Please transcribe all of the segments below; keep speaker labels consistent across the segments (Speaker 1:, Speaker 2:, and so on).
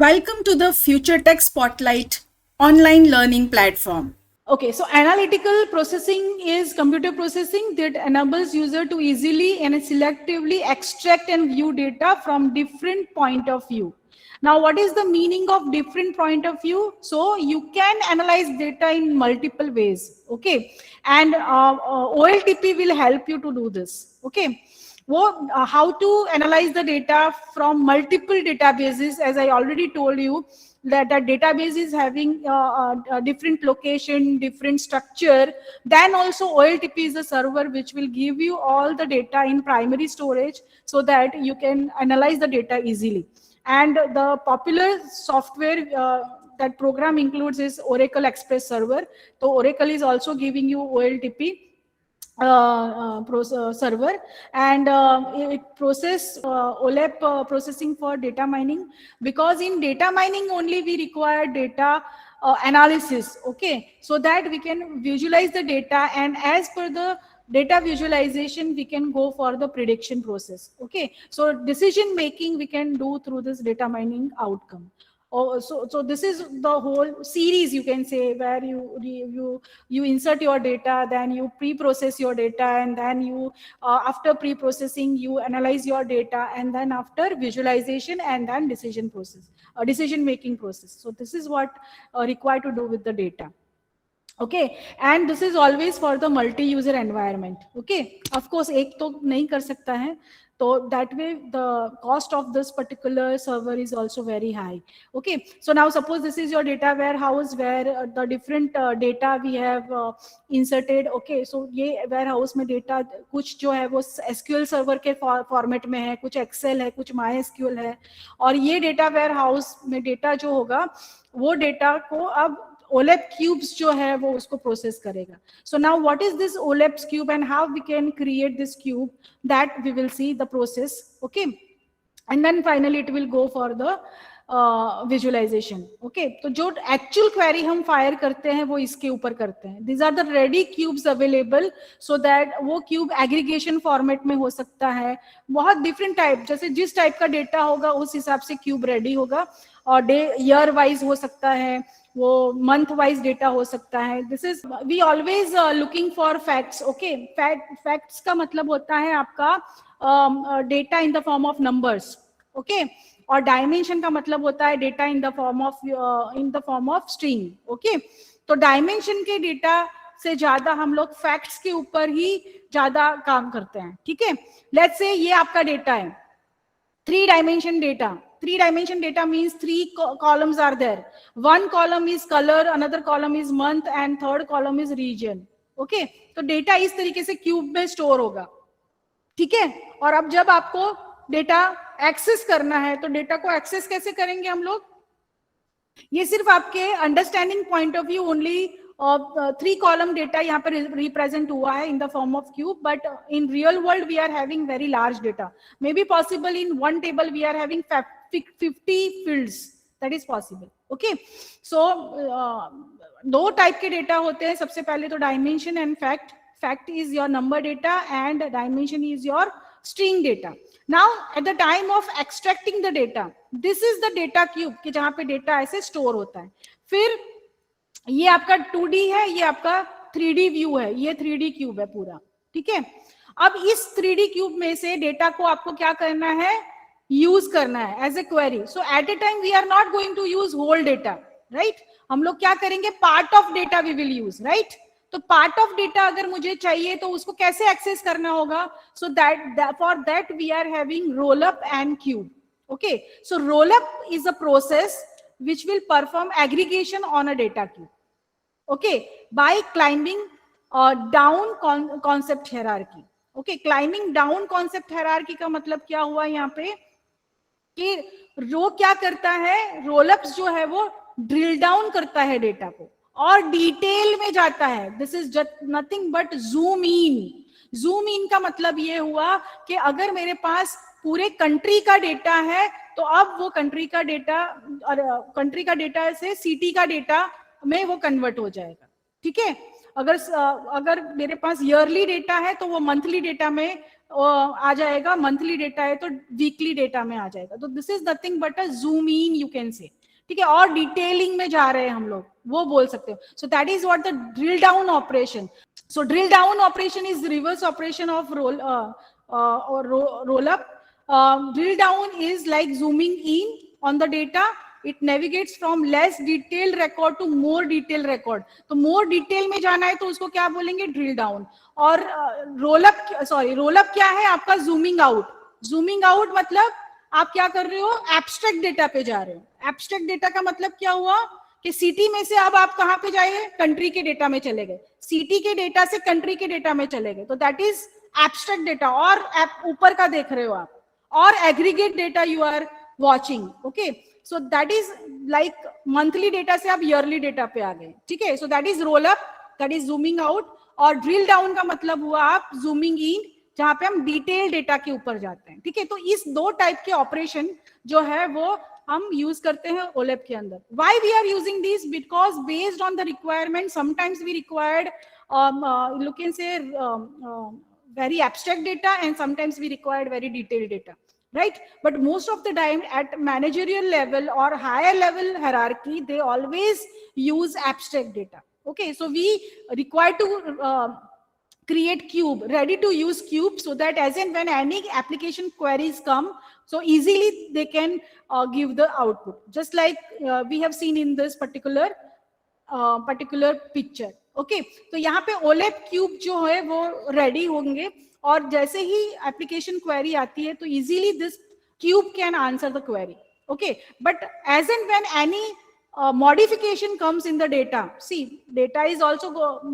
Speaker 1: Welcome to the Future Tech Spotlight online learning platform.
Speaker 2: Okay, so analytical processing is computer processing that enables user to easily and selectively extract and view data from different point of view. Now, what is the meaning of different point of view? So you can analyze data in multiple ways, okay? And OLTP will help you to do this, okay? How to analyze the data from multiple databases, as I already told you, that the database is having a different location, different structure. Then also OLTP is a server which will give you all the data in primary storage so that you can analyze the data easily. And the popular software that program includes is Oracle Express Server. So Oracle is also giving you OLTP server, and it process OLAP processing for data mining, because in data mining only we require data analysis, okay, so that we can visualize the data, and as per the data visualization we can go for the prediction process, okay. So decision making we can do through this data mining outcome. Oh, so this is the whole series, you can say, where you insert your data, then you pre-process your data, and then you after pre-processing you analyze your data, and then after visualization and then decision making process. So this is what required to do with the data. Okay, and this is always for the multi-user environment. Okay, of course एक तो नहीं कर सकता है, so that way the cost of this particular server is also very high. Okay, so now suppose this is your data warehouse where the different data we have inserted. Okay, so ये warehouse में data कुछ जो है वो SQL server के format में है, कुछ Excel है, कुछ MySQL है, और ये data warehouse में data जो होगा वो data को अब OLAP cubes जो है वो उसको process करेगा. So now what is this OLAP cube and how we can create this cube, that we will see the process, okay, and then finally it will go for the visualization. Okay, तो जो actual query हम fire करते हैं वो इसके ऊपर करते हैं. These are the ready cubes available, so that वो cube aggregation format में हो सकता है, बहुत different type, जैसे जिस type का data होगा उस हिसाब से cube ready होगा, और day year wise हो सकता है, वो मंथ वाइज डेटा हो सकता है. This is we always looking for facts. Okay, facts का मतलब होता है आपका data in the form of numbers. Okay, और डायमेंशन का मतलब होता है data in the form of string. Okay, तो डायमेंशन के डेटा से ज्यादा हम लोग फैक्ट्स के ऊपर ही ज्यादा काम करते हैं. ठीक है, लेट्स से ये आपका डेटा है, 3 dimension data. 3 dimension data means 3 columns are there. One column is color, another column is month, and third column is region. Okay, तो डेटा इस तरीके से क्यूब में स्टोर होगा. ठीक है, और अब जब आपको डेटा एक्सेस करना है तो डेटा को एक्सेस कैसे करेंगे हम लोग? ये सिर्फ आपके understanding point of view only 3 column data यहाँ पर रिप्रेजेंट हुआ है in the form of cube, but in real world we are having very large data. May be possible in one table we are having 50 fields, that is possible. Okay, so दो type के data होते हैं. सबसे पहले तो dimension and fact. Fact is your number data and dimension is your string data. Now at the time of extracting the data, this is the data cube कि जहां पे डेटा ऐसे स्टोर होता है. फिर ये आपका 2D है, ये आपका 3D व्यू है, ये 3D क्यूब है पूरा. ठीक है, अब इस 3D क्यूब में से डेटा को आपको क्या करना है? यूज करना है as a query. So at a time we are not going to use whole data, right. हम लोग क्या करेंगे? Part of data we will use, right. तो पार्ट ऑफ डेटा अगर मुझे चाहिए तो उसको कैसे एक्सेस करना होगा? So that for that we are having roll up and cube. Okay, so roll up is a process which will perform aggregation on a data cube, okay, by climbing down concept hierarchy. Okay, climbing down concept hierarchy का मतलब क्या हुआ यहाँ पे कि रो क्या करता है? रोलअप्स जो है वो ड्रिल डाउन करता है डेटा को और डिटेल में जाता है. This is nothing but zoom in. Zoom in का मतलब ये हुआ कि अगर मेरे पास पूरे कंट्री का डेटा है तो अब वो कंट्री का डेटा से सिटी का डेटा में वो कन्वर्ट हो जाएगा. ठीक है, अगर मेरे पास ईयरली डेटा है तो वो मंथली डेटा में आ जाएगा, मंथली डेटा है तो वीकली डेटा में आ जाएगा. तो this is nothing but a zoom in you can say. ठीक है, और डिटेलिंग में जा रहे हैं हम लोग, वो बोल सकते हो. सो that is what the drill down operation. So drill down operation is reverse operation of roll up. Drill down is like zooming in on the data. It navigates from less detailed record to more detailed record. तो more detail में जाना है तो उसको क्या बोलेंगे, drill down. और roll up क्या है आपका, zooming out. Zooming out मतलब आप क्या कर रहे हो, एब्स्ट्रैक्ट डेटा पे जा रहे हो. एब्स्ट्रैक्ट डेटा का मतलब क्या हुआ कि सिटी में से अब आप कहां पे जाइए, कंट्री के डेटा में चले गए. सिटी के डेटा से कंट्री के डेटा में चले गए, तो दैट इज एब्स्ट्रैक्ट डेटा. और ऊपर का देख रहे हो आप, और aggregate data you are watching. Okay, so that is like monthly data से आप ईयरली डेटा पे आ गए. ठीक है, so that is roll up, that is zooming out. और ड्रिल डाउन का मतलब हुआ आप जूमिंग इन, जहां पे हम डिटेल डेटा के ऊपर जाते हैं. ठीक है, तो इस दो टाइप के ऑपरेशन जो है वो हम यूज करते हैं ओलेप के अंदर. Why we are using this, because based on the requirement sometimes we required you can say very abstract data, and sometimes we required very detailed data, right? But most of the time at managerial level or higher level hierarchy, they always use abstract data. Okay, so we require to create cube, ready to use cube, so that as and when any application queries come, so easily they can give the output, just like we have seen in this particular picture. Okay, तो यहाँ पे ओलेप cube जो है वो ready होंगे, और जैसे ही application query आती है तो easily this cube can answer the query. Okay, but as and when any modification comes in the data, see data is also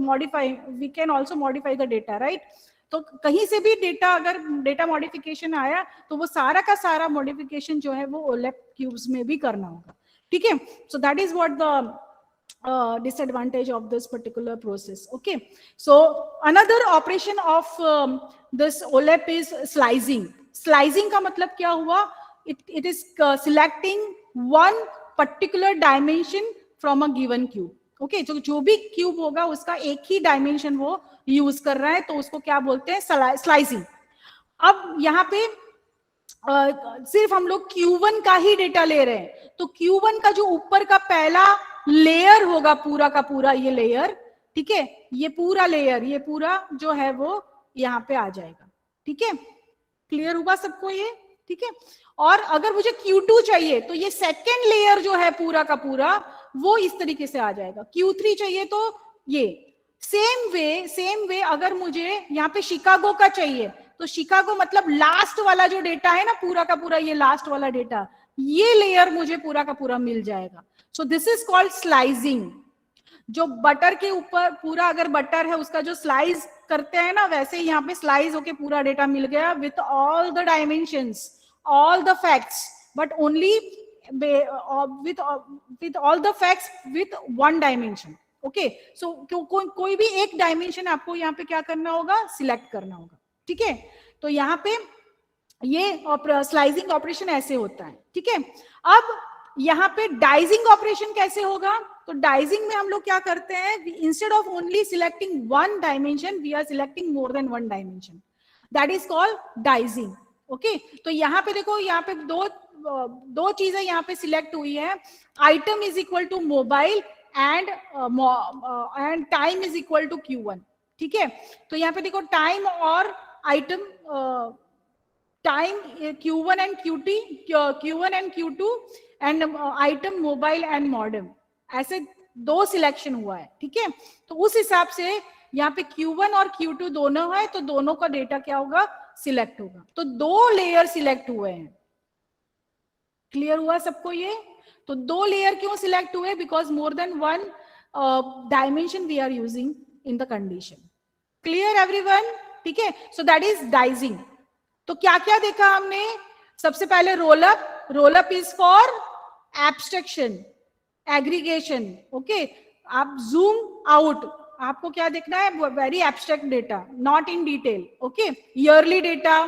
Speaker 2: modifying, we can also modify the data, right? तो कहीं से भी data, अगर data modification आया तो वो सारा का सारा मॉडिफिकेशन जो है वो ओलेप क्यूब्स में भी करना होगा. ठीक है, so that is what the disadvantage of this particular process. Okay, so another operation of this OLEP is slicing. Slicing का मतलब क्या हुआ, it is selecting one particular dimension from a given cube. Okay, so जो भी cube होगा उसका एक ही dimension वो यूज कर रहा है, तो उसको क्या बोलते हैं, स्लाइसिंग. अब यहाँ पे सिर्फ हम लोग Q1 का ही डेटा ले रहे हैं, तो Q1 का जो ऊपर का पहला लेयर होगा, पूरा का पूरा ये लेयर, ठीक है, ये पूरा लेयर, ये पूरा जो है वो यहाँ पे आ जाएगा. ठीक है, क्लियर हुआ सबको ये? ठीक है, और अगर मुझे Q2 चाहिए तो ये सेकेंड लेयर जो है पूरा का पूरा वो इस तरीके से आ जाएगा. Q3 चाहिए तो ये सेम वे अगर मुझे यहाँ पे शिकागो का चाहिए तो शिकागो मतलब लास्ट वाला जो डेटा है ना, पूरा का पूरा ये लास्ट वाला डेटा, ये लेयर मुझे पूरा का पूरा मिल जाएगा. सो दिस इज कॉल्ड स्लाइसिंग. जो बटर के ऊपर पूरा, अगर बटर है उसका जो स्लाइस करते हैं ना, वैसे ही यहाँ पे स्लाइस होके पूरा डेटा मिल गया with all the dimensions, all the facts, but only with all the facts with one dimension. Okay, so कोई भी एक डायमेंशन आपको यहाँ पे क्या करना होगा, सिलेक्ट करना होगा. ठीक है, तो यहाँ पे ये स्लाइसिंग ऑपरेशन ऐसे होता है. ठीक है, अब यहाँ पे डाइजिंग ऑपरेशन कैसे होगा, तो डाइजिंग में हम लोग क्या करते हैं, instead of only selecting one dimension we are selecting more than one dimension, that is called dicing. Okay, तो यहाँ पे देखो, यहाँ पे दो चीजें यहाँ पे सिलेक्ट हुई है. Item is equal to mobile and time is equal to Q1. ठीक है, तो यहाँ पे देखो टाइम और item, time Q1 and Q2 and item mobile and modem, ऐसे दो सिलेक्शन हुआ है. ठीक है, तो उस हिसाब से यहाँ पे Q1 और Q2 दोनों है, तो दोनों का डेटा क्या होगा, सिलेक्ट होगा. तो दो लेयर सिलेक्ट हुए हैं. क्लियर हुआ सबको ये? तो दो लेयर क्यों सिलेक्ट हुए, because more than one dimension we are using in the condition. Clear everyone? ठीक है, सो दैट इज डाइजिंग. तो क्या क्या देखा हमने, सबसे पहले roll up is for abstraction, aggregation. Okay, आप जूम आउट, आपको क्या देखना है, very abstract data, not in detail. Okay, yearly data,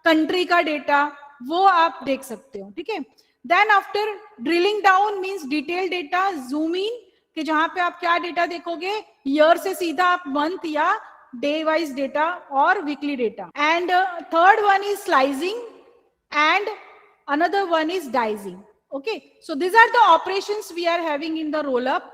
Speaker 2: country का डेटा, वो आप देख सकते हो. ठीक है, then after drilling down means detail data, zoom in, कि जहां पे आप क्या डेटा देखोगे, ईयर से सीधा आप मंथ या day wise data or weekly data. And third one is slicing and another one is dicing. Okay, so these are the operations we are having in the roll up,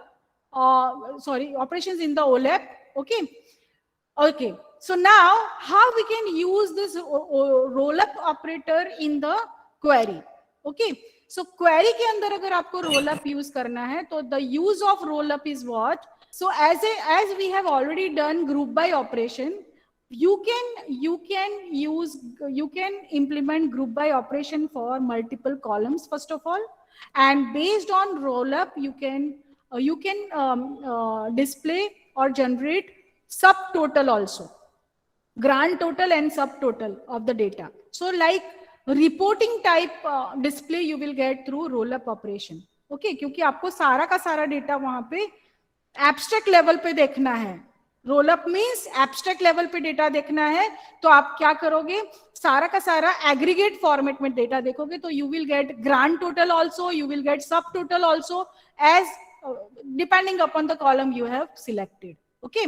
Speaker 2: operations in the OLAP. Okay, so now how we can use this roll up operator in the query. Okay, so query के अंदर अगर आपको roll up use करना है तो the use of roll up is what? So as we have already done group by operation, you can implement group by operation for multiple columns first of all, and based on roll up you can display or generate subtotal also, grand total and subtotal of the data. So like reporting type display you will get through roll up operation. Okay, क्योंकि आपको सारा का सारा data वहां पे abstract level पे देखना है. Roll up means abstract level पे डेटा देखना है, तो आप क्या करोगे, सारा का सारा एग्रीगेट फॉर्मेट में डेटा देखोगे, तो you will get grand total also, you will get sub total also as depending upon the column you have selected. Okay,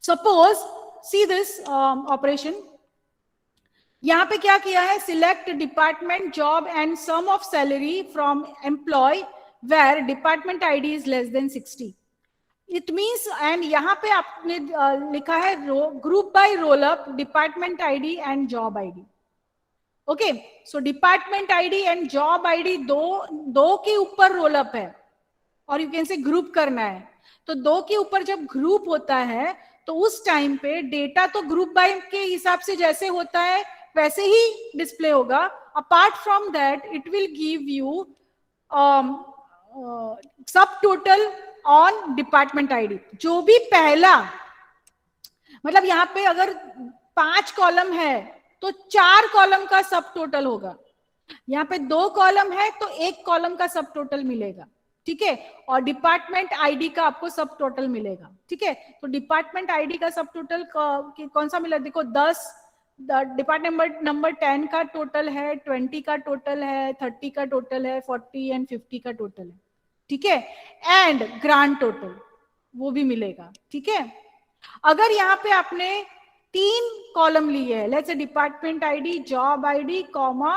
Speaker 2: suppose see this operation, यहां पे क्या किया है, select department job and sum of salary from employ where department ID is less than 60. It means, and यहाँ पे आपने लिखा है group by roll up department ID and job ID. Okay, so department ID and job ID दो के ऊपर roll up है, और you can say group करना है. तो दो के ऊपर जब group होता है तो उस टाइम पे डेटा तो ग्रुप बाय के हिसाब से जैसे होता है वैसे ही डिस्प्ले होगा. Apart from that it will give you सब टोटल ऑन डिपार्टमेंट आईडी. जो भी पहला, मतलब यहाँ पे अगर 5 कॉलम है तो 4 कॉलम का सब टोटल होगा. यहाँ पे 2 कॉलम है तो 1 कॉलम का सब टोटल मिलेगा. ठीक है, और डिपार्टमेंट आईडी का आपको सब टोटल मिलेगा. ठीक है, तो डिपार्टमेंट आईडी का सब टोटल कौन सा मिला, देखो 10, डिपार्टमेंट नंबर 10 का टोटल है, 20 का टोटल है, 30 का टोटल है, 40 एंड 50 का टोटल है. ठीक है, एंड ग्रांड टोटल वो भी मिलेगा. ठीक है, अगर यहाँ पे आपने 3 कॉलम लिए है, let's say department ID, job ID, comma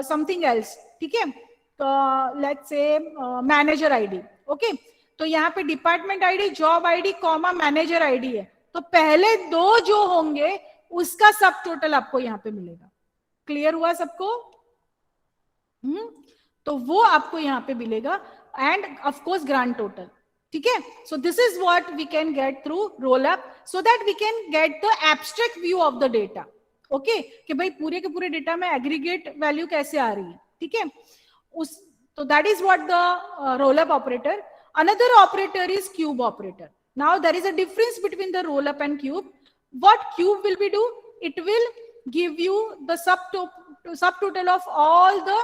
Speaker 2: something else. ठीक है, तो let's say manager ID. Okay, तो यहाँ पे department ID, job ID, comma manager ID है, तो पहले 2 जो होंगे उसका सब टोटल आपको यहाँ पे मिलेगा. क्लियर हुआ सबको? तो वो आपको यहाँ पे मिलेगा, and of course grand total. ठीक है, so this is what we can get through roll up, so that we can get the abstract view of the data. Okay, कि भाई पूरे के पूरे डेटा में एग्रीगेट वैल्यू कैसे आ रही है. ठीक है, तो that is what the roll up operator. Another operator is cube operator. Now there is a difference between the roll up and cube. What cube will be do? It will give you the subtotal of all the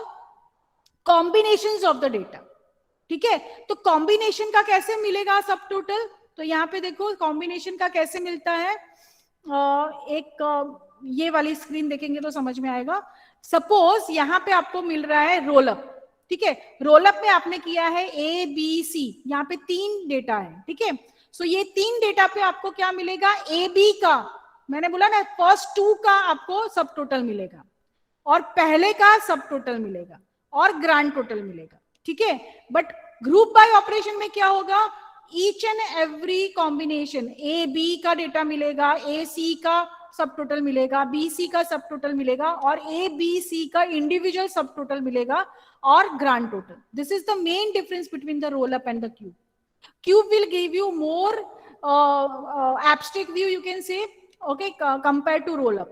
Speaker 2: combinations of the data. ठीक है, तो combination का कैसे मिलेगा सब total, तो यहाँ पे देखो कॉम्बिनेशन का कैसे मिलता है. एक ये वाली स्क्रीन देखेंगे तो समझ में आएगा. सपोज यहाँ पे आपको मिल रहा है रोल अप. ठीक है, रोल अप में आपने किया है A B C, यहाँ पे 3 डेटा है. ठीक है, सो ये 3 डेटा पे आपको क्या मिलेगा, ए बी का, मैंने बोला ना फर्स्ट 2 का आपको सब टोटल मिलेगा, और पहले का सब टोटल मिलेगा, और ग्रांड टोटल मिलेगा. ठीक है, बट ग्रुप बाय ऑपरेशन में क्या होगा, each and every combination, A B का डेटा मिलेगा, ए सी का सब टोटल मिलेगा, बी सी का सब टोटल मिलेगा, और ए बी सी का इंडिविजुअल सब टोटल मिलेगा, और grand total. This is the main difference between the roll up and the cube. Cube will give you more abstract view, you can say, okay, compared to roll up.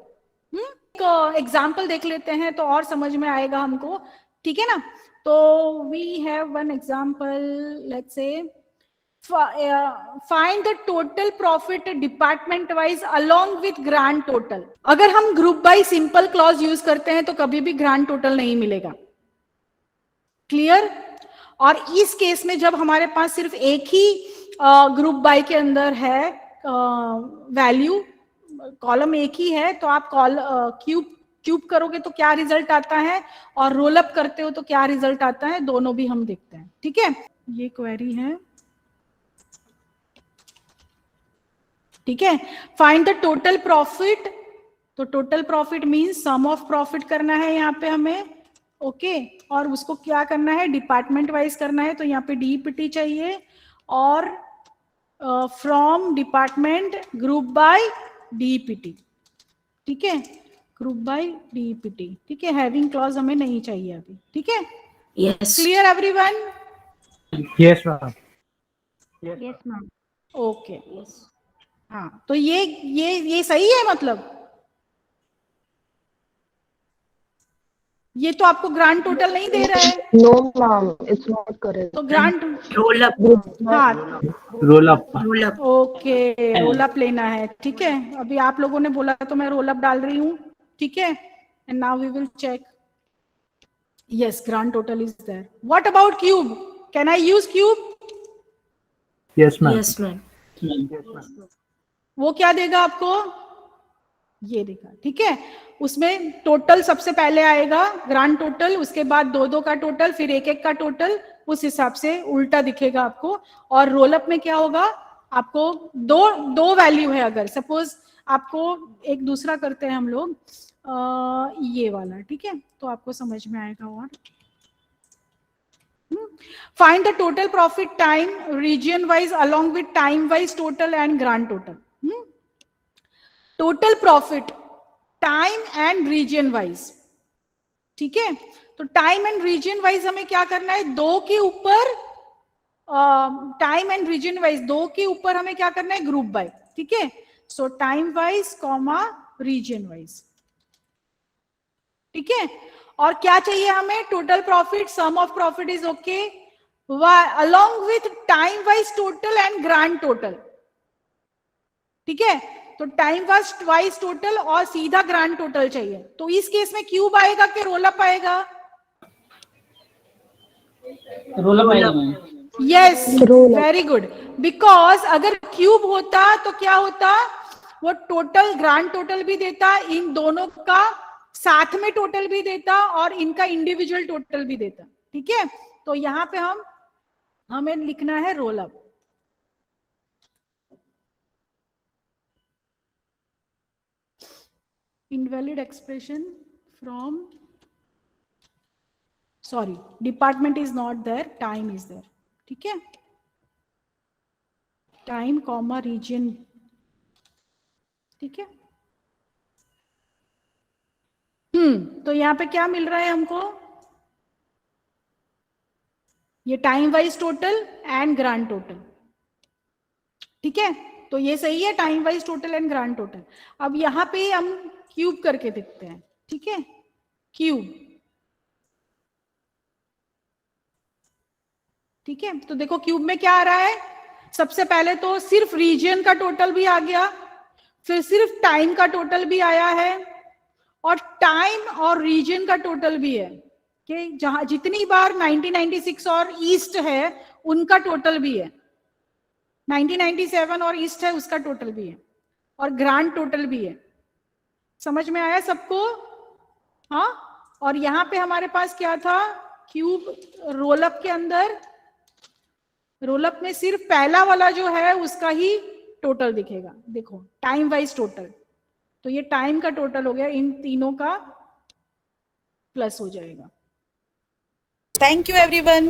Speaker 2: एक example देख लेते हैं तो और समझ में आएगा हमको. ठीक है ना, तो we have one example. Let's say find the total profit department wise along with grand total. अगर हम group by simple clause use करते हैं तो कभी भी ग्रांड टोटल नहीं मिलेगा. क्लियर? और इस केस में जब हमारे पास सिर्फ एक ही ग्रुप बाय के अंदर है वैल्यू, कॉलम एक ही है, तो आप क्यूब करोगे तो क्या रिजल्ट आता है, और रोल अप करते हो तो क्या रिजल्ट आता है, दोनों भी हम देखते हैं. ठीक है, ये क्वेरी है. ठीक है. Find the total profit. तो total profit means sum of profit करना है यहाँ पे हमें. ओके. और उसको क्या करना है, डिपार्टमेंट वाइज करना है. तो यहाँ पे डीपीटी चाहिए और from department group by DPT. ठीक है, ग्रुप बाय डीपीटी. ठीक है, हैविंग क्लॉज हमें नहीं चाहिए अभी. ठीक है,
Speaker 3: Yes.
Speaker 2: Clear everyone?
Speaker 4: Yes, ma'am.
Speaker 3: Yes, ma'am.
Speaker 2: Okay.
Speaker 3: Yes.
Speaker 2: हाँ, तो ये सही है. मतलब ये तो आपको ग्रांड टोटल नहीं दे रहा है.
Speaker 5: No, ma'am, it's not correct.
Speaker 2: तो ग्रांड,
Speaker 3: Roll up.
Speaker 2: हाँ,
Speaker 4: Roll up.
Speaker 3: Roll up.
Speaker 2: Okay, roll up लेना है. ठीक है, अभी आप लोगों ने बोला तो मैं रोल अप डाल रही हूँ. ठीक है, and now we will check. Yes, grand total is there. What about cube? Can I use cube?
Speaker 4: Yes, ma'am.
Speaker 3: Yes, ma'am.
Speaker 2: वो क्या देगा आपको? ये देगा. ठीक है, उसमें टोटल सबसे पहले आएगा ग्रांड टोटल, उसके बाद दो का टोटल, फिर एक का टोटल. उस हिसाब से उल्टा दिखेगा आपको. और रोल अप में क्या होगा, आपको दो वैल्यू है. अगर सपोज आपको एक दूसरा करते हैं हम लोग, ये वाला. ठीक है, तो आपको समझ में आएगा. और find the total profit time region wise along with time wise total and grand total. Total profit time and reason wise. ठीक है, तो टाइम एंड रीजन वाइज हमें क्या करना है, दो के ऊपर टाइम एंड रीजन वाइज दो के ऊपर हमें क्या करना है, ग्रुप बाय. ठीक है, so time wise comma region wise. ठीक है, और क्या चाहिए हमें, total profit, sum of profit is okay, along with time wise total and grand total. ठीक है, तो टाइम वाइज टोटल और सीधा ग्रांड टोटल चाहिए. तो इस केस में क्यूब आएगा कि रोल अप आएगा?
Speaker 4: Roll up आएगा ma'am.
Speaker 2: Yes, very good. Because अगर क्यूब होता तो क्या होता, वो टोटल ग्रांड टोटल भी देता, इन दोनों का साथ में टोटल भी देता और इनका इंडिविजुअल टोटल भी देता. ठीक है, तो यहां पे हमें लिखना है roll up. Invalid expression from, sorry, department is not there, time is there. ठीक है, टाइम कॉमा रीजन. ठीक है, तो यहां पे क्या मिल रहा है हमको, ये time wise total and grand total. ठीक है, तो ये सही है, time wise total and grand total. अब यहां पे हम क्यूब करके देखते हैं. ठीक है, क्यूब. ठीक है, तो देखो क्यूब में क्या आ रहा है, सबसे पहले तो सिर्फ रीजन का टोटल भी आ गया, फिर सिर्फ टाइम का टोटल भी आया है, और टाइम और रीजन का टोटल भी है कि जहां जितनी बार 1996 और ईस्ट है उनका टोटल भी है, 1997 और ईस्ट है उसका टोटल भी है, और ग्रांड टोटल भी है. समझ में आया सबको? हाँ, और यहां पे हमारे पास क्या था, क्यूब रोलअप के अंदर, रोलअप में सिर्फ पहला वाला जो है उसका ही टोटल दिखेगा. देखो टाइम वाइज टोटल, तो ये टाइम का टोटल हो गया, इन तीनों का प्लस हो जाएगा.
Speaker 1: Thank you everyone.